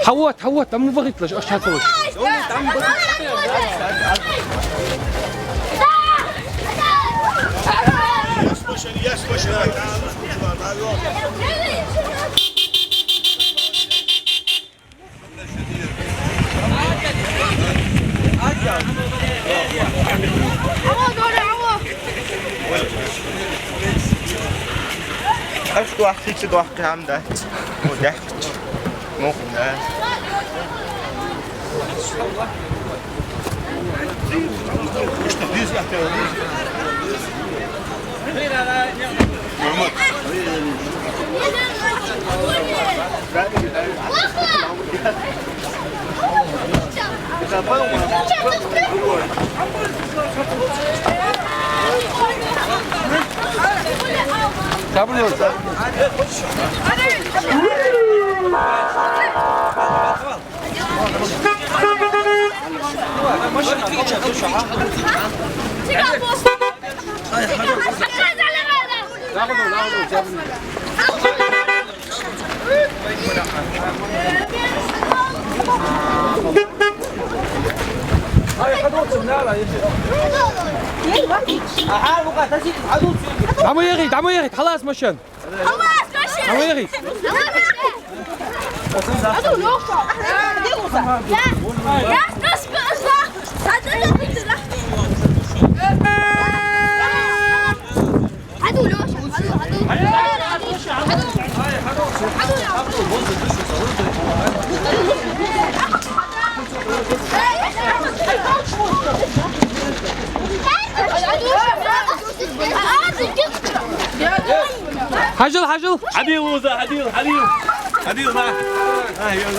حوت دم بغيتلاش اش هاتوش Aš tu ahtici tu ahkam da. Modekt. Mokhna. İşte biz yapıyoruz. 잡으려고 나무 얘기 خلاص مشان خلاص ماشي 나무 얘기 هذا يوقع يا قسم اصلا هذا بيت لحظه هذا حجل حجل حديل موزة حديل ما هي